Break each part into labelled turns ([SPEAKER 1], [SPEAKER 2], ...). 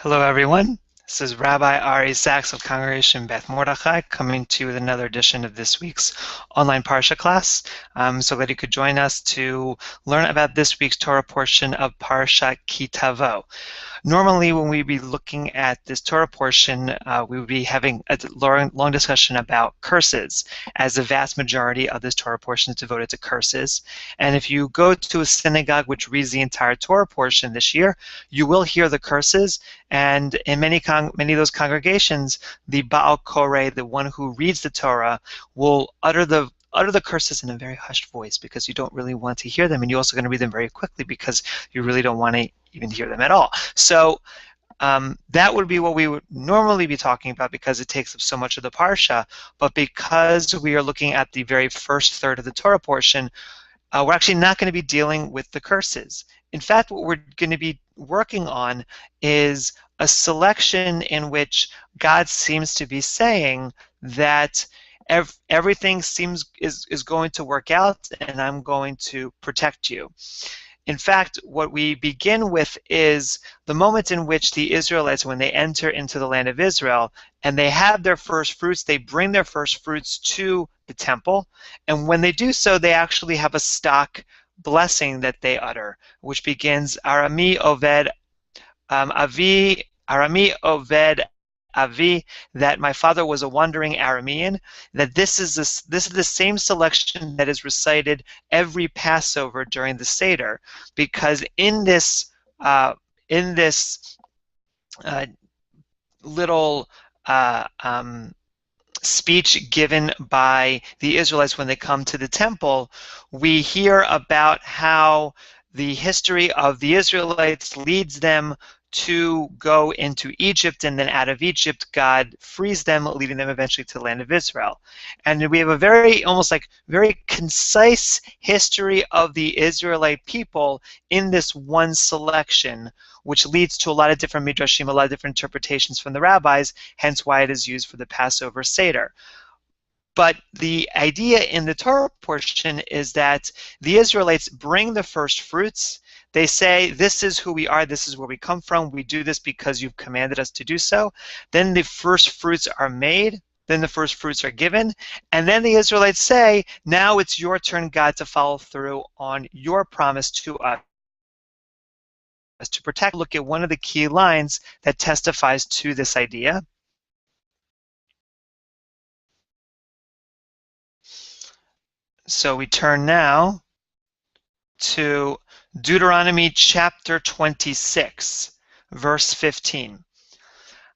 [SPEAKER 1] Hello, everyone. This is Rabbi Ari Sachs of Congregation Beth Mordechai coming to you with another edition of this week's online Parashah class. I'm so glad you could join us to learn about this week's Torah portion of Parashat Tavo. Normally, when we'd be looking at this Torah portion, we would be having a long discussion about curses, as the vast majority of this Torah portion is devoted to curses. And if you go to a synagogue which reads the entire Torah portion this year, you will hear the curses. And in many of those congregations, the Baal Koreh, the one who reads the Torah, will utter the curses in a very hushed voice because you don't really want to hear them, and you're also going to read them very quickly because you really don't want to even hear them at all. So that would be what we would normally be talking about because it takes up so much of the Parsha, but because we are looking at the very first third of the Torah portion, we're actually not going to be dealing with the curses. In fact, what we're going to be working on is a selection in which God seems to be saying that everything is going to work out and I'm going to protect you. In fact, what we begin with is the moment in which the Israelites, when they enter into the land of Israel and they have their first fruits, they bring their first fruits to the temple, and when they do so, they actually have a stock blessing that they utter, which begins Arami Oved Arami Oved Avi, that my father was a wandering Aramean, that this is the same selection that is recited every Passover during the Seder, because in this little speech given by the Israelites when they come to the temple, we hear about how the history of the Israelites leads them to go into Egypt, and then out of Egypt God frees them, leading them eventually to the land of Israel. And we have a very, almost like very concise history of the Israelite people in this one selection, which leads to a lot of different midrashim, a lot of different interpretations from the rabbis, hence why it is used for the Passover Seder. But the idea in the Torah portion is that the Israelites bring the first fruits. They say, this is who we are, this is where we come from, we do this because you've commanded us to do so. Then the first fruits are made, then the first fruits are given, and then the Israelites say, now it's your turn, God, to follow through on your promise to us to protect. Look at one of the key lines that testifies to this idea. So we turn now to Deuteronomy chapter 26, verse 15.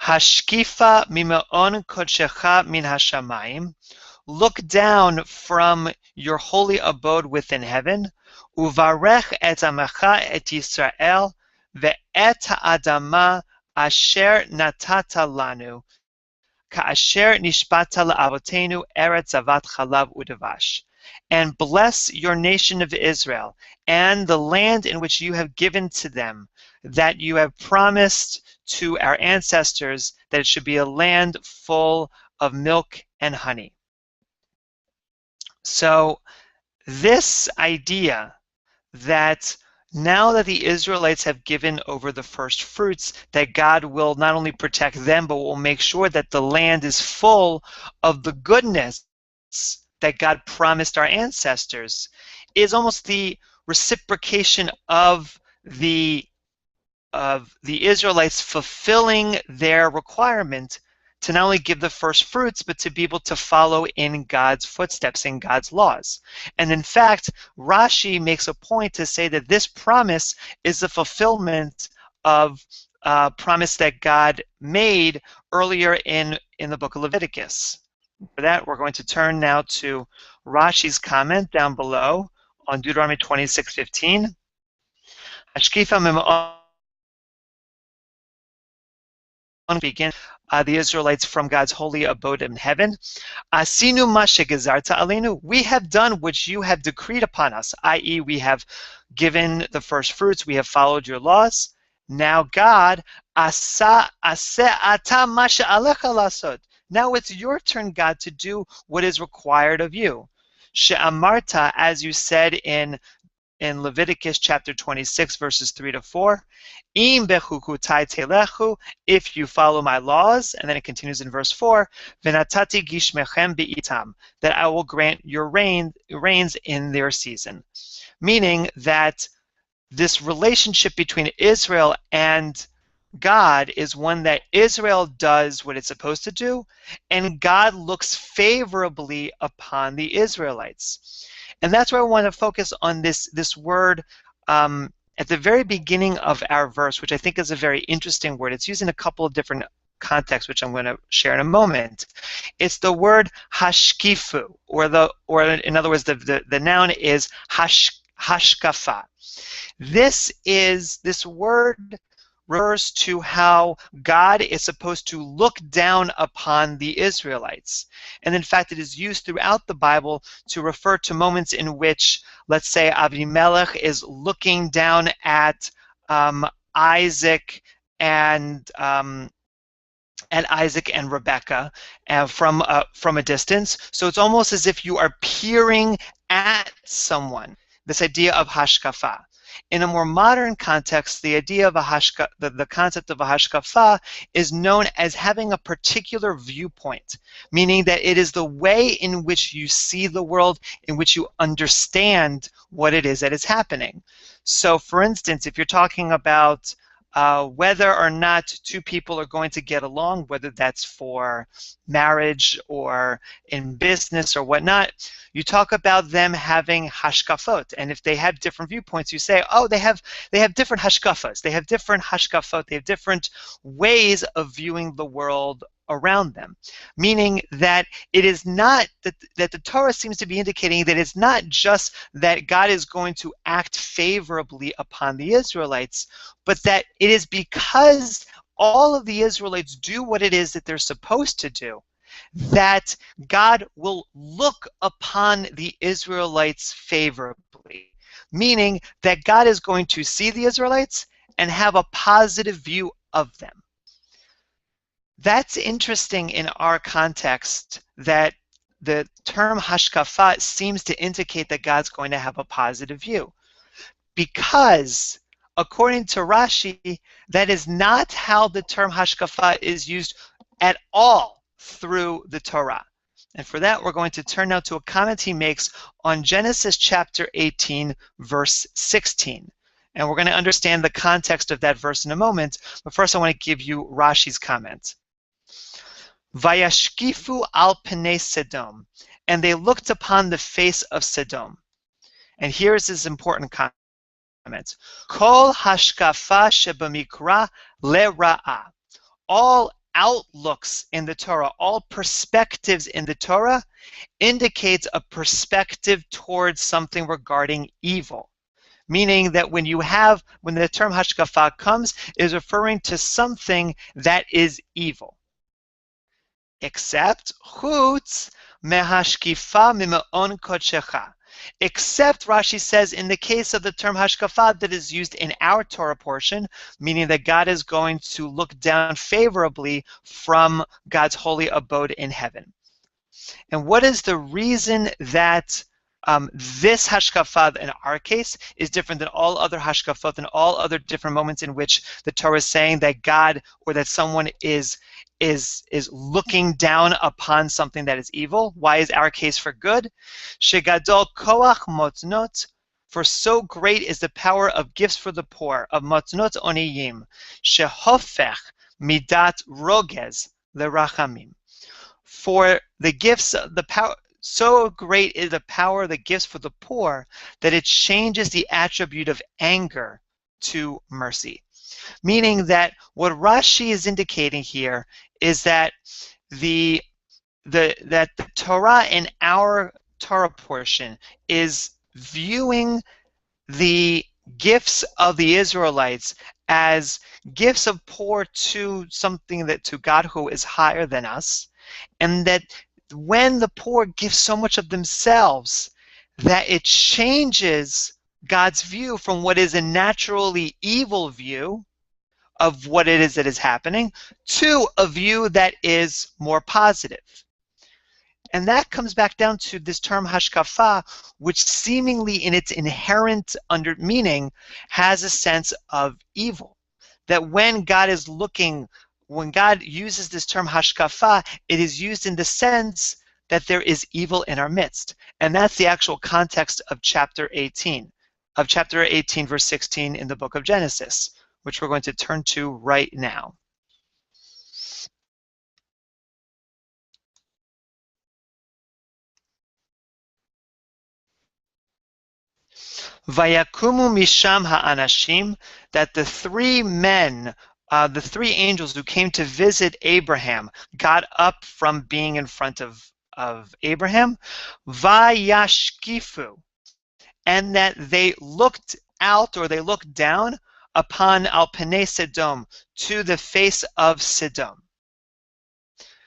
[SPEAKER 1] Hashkifah mimeon kodshecha min hashamayim. Look down from your holy abode within heaven. Uvarech et amecha et Yisrael ve'et ha'adama asher natata lanu ka'asher nishbata la'avotenu eretz zavat chalav udavash. And bless your nation of Israel and the land in which you have given to them, that you have promised to our ancestors that it should be a land full of milk and honey. So this idea that now that the Israelites have given over the first fruits, that God will not only protect them, but will make sure that the land is full of the goodness that God promised our ancestors, is almost the reciprocation of the Israelites fulfilling their requirement to not only give the first fruits, but to be able to follow in God's footsteps, in God's laws. And in fact, Rashi makes a point to say that this promise is the fulfillment of a promise that God made earlier in the book of Leviticus. For that, we're going to turn now to Rashi's comment down below on Deuteronomy 26:15. Hashkifah begin the Israelites from God's holy abode in heaven. Asinu ma shegezarta alenu. We have done what you have decreed upon us, i.e., we have given the first fruits, we have followed your laws. Now, God, asa ata ma she'alecha lasot. Now it's your turn, God, to do what is required of you. She'amarta, as you said in in Leviticus chapter 26, verses 3 to 4. Im bechukutai telechu, if you follow my laws, and then it continues in verse 4, venatati gishmechem beitam, that I will grant your rains in their season. Meaning that this relationship between Israel and God is one that Israel does what it's supposed to do, and God looks favorably upon the Israelites. And that's why I want to focus on this word at the very beginning of our verse, which I think is a very interesting word. It's used in a couple of different contexts, which I'm going to share in a moment. It's the word hashkifu, or in other words, the noun is hashkafah. This word refers to how God is supposed to look down upon the Israelites. And in fact, it is used throughout the Bible to refer to moments in which, let's say, Abimelech is looking down at Isaac and Rebecca from a distance. So it's almost as if you are peering at someone. This idea of hashkafah. In a more modern context, the idea of the concept of a hashkafah is known as having a particular viewpoint, meaning that it is the way in which you see the world, in which you understand what it is that is happening. So, for instance, if you're talking about whether or not two people are going to get along, whether that's for marriage or in business or whatnot, you talk about them having hashkafot. And if they have different viewpoints, you say, oh, they have different hashkafas. They have different hashkafot. They have different ways of viewing the world around them. Meaning that it is not, that the Torah seems to be indicating that it's not just that God is going to act favorably upon the Israelites, but that it is because all of the Israelites do what it is that they're supposed to do, that God will look upon the Israelites favorably. Meaning that God is going to see the Israelites and have a positive view of them. That's interesting in our context, that the term hashkafah seems to indicate that God's going to have a positive view. Because, according to Rashi, that is not how the term hashkafah is used at all through the Torah. And for that, we're going to turn now to a comment he makes on Genesis chapter 18, verse 16. And we're going to understand the context of that verse in a moment, but first I want to give you Rashi's comment. Vayashkifu al pnei Sedom, and they looked upon the face of Sedom. And here's his important comment. Kol hashkafa shebamikra le'ra'ah. All outlooks in the Torah, all perspectives in the Torah indicates a perspective towards something regarding evil. Meaning that when the term hashkafah comes, it is referring to something that is evil. Except chutz mehashkifah mimeon kodshecha. Except, Rashi says, in the case of the term hashkafah that is used in our Torah portion, meaning that God is going to look down favorably from God's holy abode in heaven. And what is the reason that this hashkafah in our case is different than all other hashkafot and all other different moments in which the Torah is saying that God or that someone is looking down upon something that is evil? Why is our case for good? Shegadol koach motnot, for so great is the power of gifts for the poor, of motnot oniyim, shehofech midat rogez lerachamim. For the gifts, the power, so great is the power of the gifts for the poor that it changes the attribute of anger to mercy. Meaning that what Rashi is indicating here is that the Torah in our Torah portion is viewing the gifts of the Israelites as gifts of poor to something that to God who is higher than us, and that when the poor give so much of themselves, that it changes God's view from what is a naturally evil view of what it is that is happening to a view that is more positive. And that comes back down to this term hashkafah, which seemingly in its inherent meaning has a sense of evil. That when God is looking, when God uses this term hashkafah, it is used in the sense that there is evil in our midst. And that's the actual context of chapter 18, verse 16 in the book of Genesis, which we're going to turn to right now. Vayakumu misham ha'anashim, that the three men, the three angels who came to visit Abraham, got up from being in front of Abraham. Vayashkifu, and that they looked out, or they looked down upon al panei Sodom, to the face of Sodom.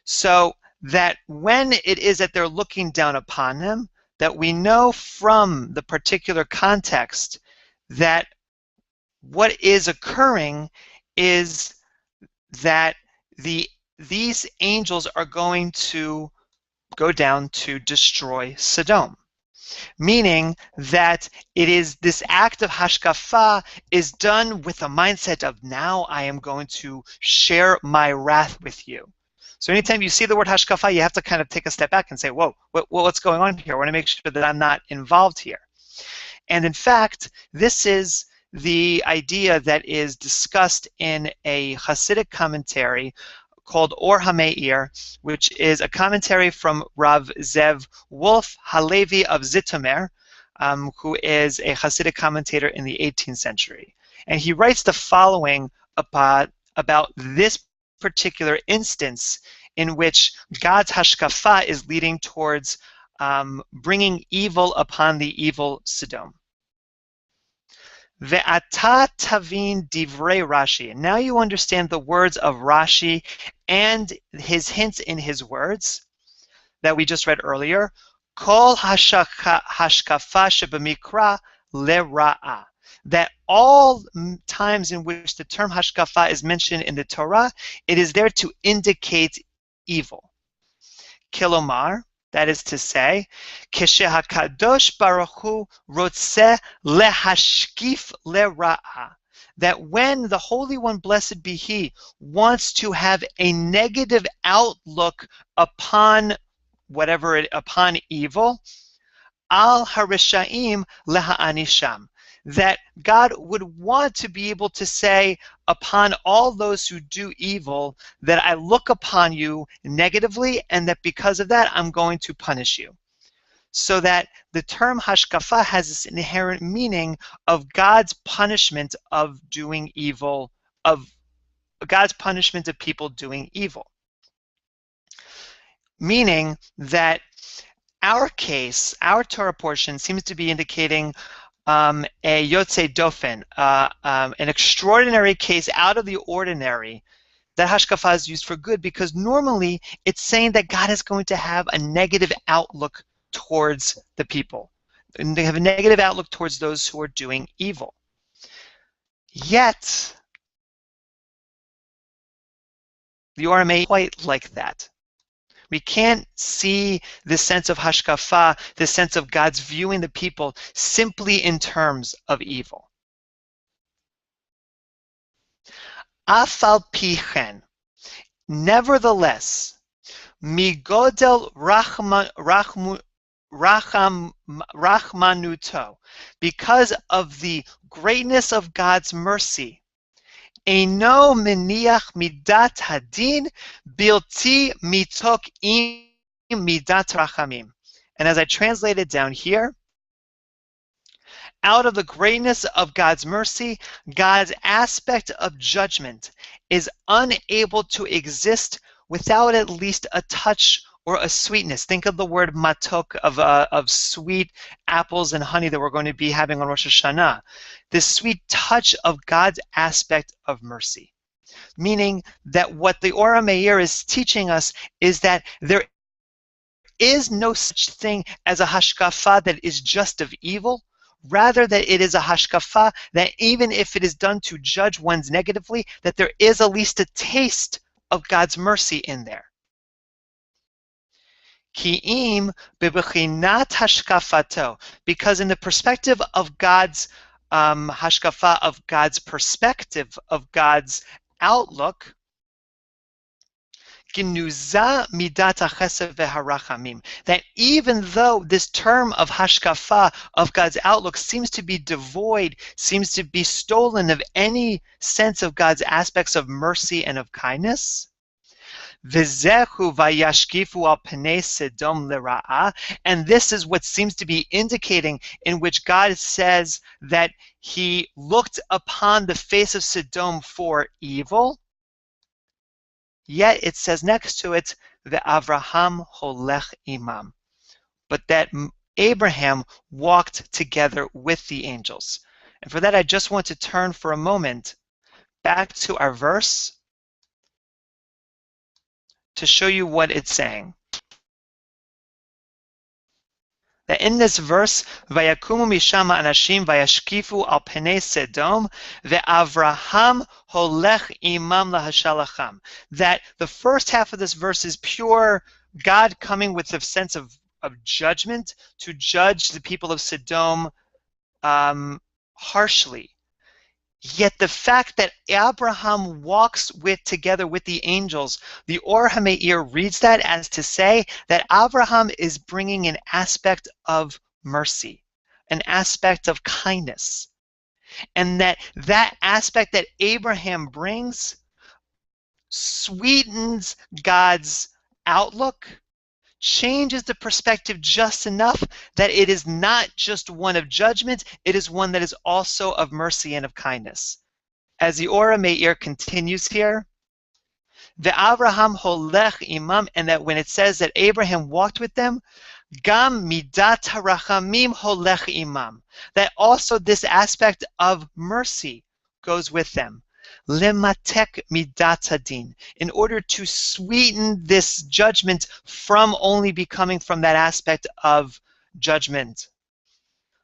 [SPEAKER 1] So that when it is that they're looking down upon them, that we know from the particular context that what is occurring is that these angels are going to go down to destroy Sodom. Meaning that it is this act of hashkafah is done with a mindset of, now I am going to share my wrath with you. So anytime you see the word hashkafah, you have to kind of take a step back and say, whoa, what's going on here? I want to make sure that I'm not involved here. And in fact, this is the idea that is discussed in a Hasidic commentary called Or HaMeir, which is a commentary from Rav Zev Wolf Halevi of Zitomer, who is a Hasidic commentator in the 18th century. And he writes the following about this particular instance in which God's hashkafah is leading towards bringing evil upon the evil Sodom. Ve'ata tavin divrei Rashi. And now you understand the words of Rashi and his hints in his words that we just read earlier. Kol hashkafah shebamikra lera'a. That all times in which the term hashkafah is mentioned in the Torah, it is there to indicate evil. Kilomar, that is to say, Keshehakadosh Baruch Hu rotzeh lehashkif lera'a, that when the Holy One, blessed be He, wants to have a negative outlook upon upon evil, al harishaim leha'anisham, that God would want to be able to say upon all those who do evil that I look upon you negatively, and that because of that I'm going to punish you. So that the term hashkafah has this inherent meaning of God's punishment of doing evil, of God's punishment of people doing evil. Meaning that our case, our Torah portion, seems to be indicating a yotze dofen, an extraordinary case out of the ordinary, that hashkafah is used for good, because normally it's saying that God is going to have a negative outlook towards the people, and they have a negative outlook towards those who are doing evil. Yet, the RMA is quite like that. We can't see this sense of hashkafah, this sense of God's viewing the people simply in terms of evil. Afal pichen, nevertheless, migodel rachmanuto, because of the greatness of God's mercy, Eino meniach midat hadin bilti mitok im midat rachamim. And as I translated down here, out of the greatness of God's mercy, God's aspect of judgment is unable to exist without at least a touch or a sweetness. Think of the word matok, of sweet apples and honey that we're going to be having on Rosh Hashanah. This sweet touch of God's aspect of mercy. Meaning that what the Or HaMeir is teaching us is that there is no such thing as a hashkafah that is just of evil. Rather, that it is a hashkafah that even if it is done to judge one's negatively, that there is at least a taste of God's mercy in there. Ki'im bebechinat hashkafato, because in the perspective of God's hashkafah, of God's perspective, of God's outlook, Genuza midat hachesed veharachamim, that even though this term of hashkafah, of God's outlook, seems to be devoid, seems to be stolen of any sense of God's aspects of mercy and of kindness, V'zehu vayashkifu al pnei Sedom lera'a, and this is what seems to be indicating, in which God says that he looked upon the face of Sodom for evil. Yet it says next to it, Ve'avraham holech imam, but that Abraham walked together with the angels. And for that, I just want to turn for a moment back to our verse to show you what it's saying. That in this verse, Vayakumu mishama anashim vayashkifu al pnei Sedom ve'Avraham holech imam lahashalacham. That the first half of this verse is pure God coming with a sense of judgment to judge the people of Sodom harshly. Yet the fact that Abraham walks together with the angels, the Or HaMeir reads that as to say that Abraham is bringing an aspect of mercy, an aspect of kindness, and that aspect that Abraham brings sweetens God's outlook, changes the perspective just enough that it is not just one of judgment, it is one that is also of mercy and of kindness. As the Or HaMeir continues here, the Avraham holech imam, and that when it says that Abraham walked with them, gam midat harachamim holech imam, that also this aspect of mercy goes with them. Lematek midat hadin, in order to sweeten this judgment from only becoming from that aspect of judgment.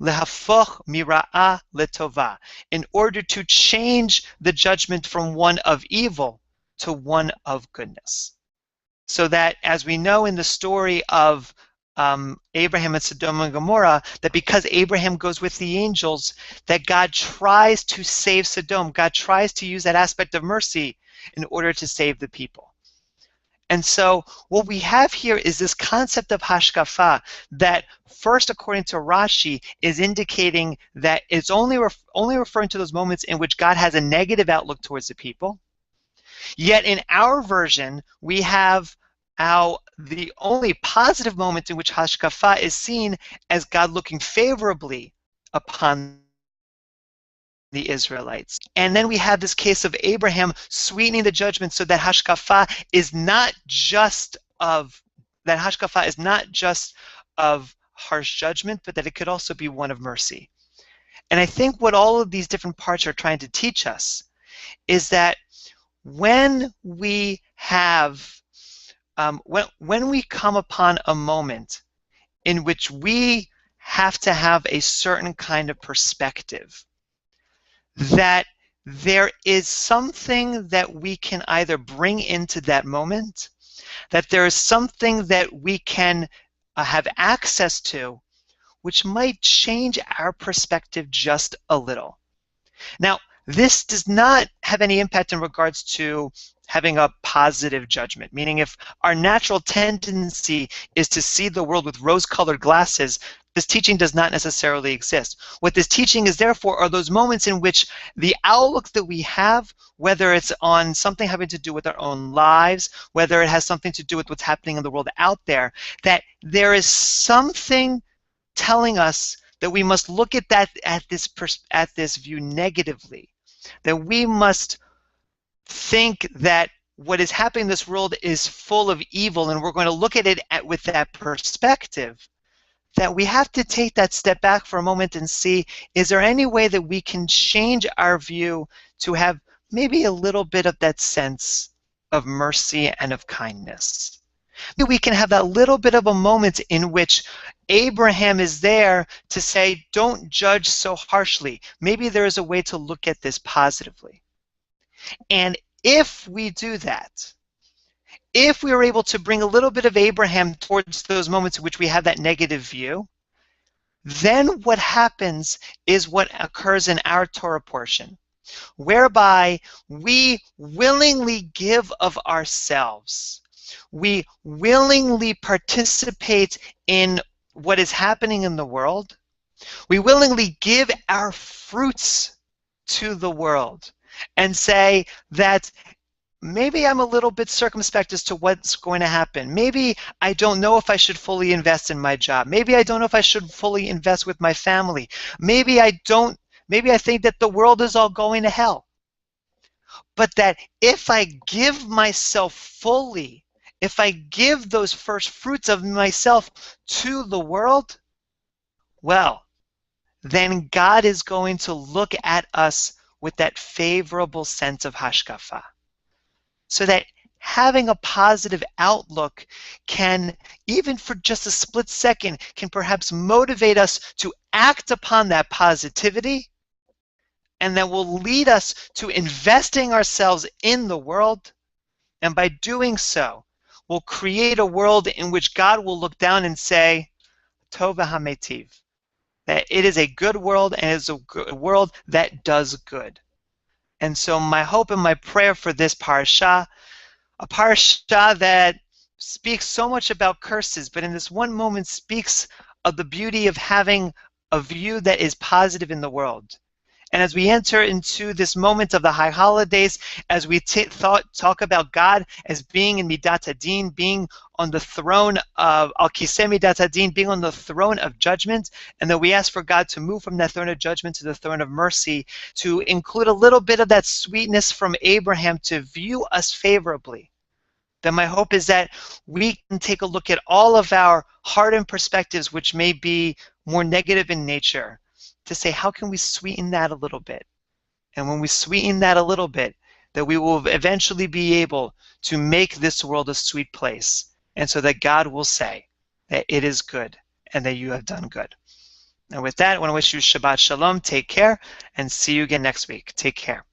[SPEAKER 1] Lehafoch mira'a letova, in order to change the judgment from one of evil to one of goodness. So that, as we know in the story of Abraham and Sodom and Gomorrah, that because Abraham goes with the angels, that God tries to save Sodom. God tries to use that aspect of mercy in order to save the people. And so what we have here is this concept of hashkafah that, first, according to Rashi, is indicating that it's only referring to those moments in which God has a negative outlook towards the people. Yet in our version, we have the only positive moment in which hashkafah is seen as God looking favorably upon the Israelites. And then we have this case of Abraham sweetening the judgment so that hashkafah is not just of harsh judgment, but that it could also be one of mercy. And I think what all of these different parts are trying to teach us is that when we have when we come upon a moment in which we have to have a certain kind of perspective, that there is something that we can either bring into that moment, that there is something that we can have access to, which might change our perspective just a little. Now, this does not have any impact in regards to having a positive judgment, meaning if our natural tendency is to see the world with rose-colored glasses, this teaching does not necessarily exist. What this teaching is there for are those moments in which the outlook that we have, whether it's on something having to do with our own lives, whether it has something to do with what's happening in the world out there, that there is something telling us that we must look at this view negatively, that we must think that what is happening in this world is full of evil, and we're going to look at it with that perspective, that we have to take that step back for a moment and see, is there any way that we can change our view to have maybe a little bit of that sense of mercy and of kindness? Maybe we can have that little bit of a moment in which Abraham is there to say, don't judge so harshly. Maybe there is a way to look at this positively. And if we do that, if we were able to bring a little bit of Abraham towards those moments in which we have that negative view, then what happens is what occurs in our Torah portion, whereby we willingly give of ourselves. We willingly participate in what is happening in the world. We willingly give our fruits to the world and say that maybe I'm a little bit circumspect as to what's going to happen. Maybe I don't know if I should fully invest in my job. Maybe I don't know if I should fully invest with my family. Maybe I think that the world is all going to hell. But that if I give myself fully, if I give those first fruits of myself to the world, well, then God is going to look at us with that favorable sense of hashkafah. So that having a positive outlook can, even for just a split second, can perhaps motivate us to act upon that positivity, and that will lead us to investing ourselves in the world. And by doing so, we'll create a world in which God will look down and say, Tov v'hametiv, that it is a good world and it is a world that does good. And so my hope and my prayer for this parashah, a parashah that speaks so much about curses, but in this one moment speaks of the beauty of having a view that is positive in the world. And as we enter into this moment of the high holidays, as we talk about God as being in Midat Hadin, being on the throne of Al Kisei Midat Hadin, being on the throne of judgment, and that we ask for God to move from that throne of judgment to the throne of mercy, to include a little bit of that sweetness from Abraham to view us favorably. Then my hope is that we can take a look at all of our hardened perspectives, which may be more negative in nature, to say, how can we sweeten that a little bit? And when we sweeten that a little bit, that we will eventually be able to make this world a sweet place. And so that God will say that it is good and that you have done good. And with that, I want to wish you Shabbat Shalom. Take care and see you again next week. Take care.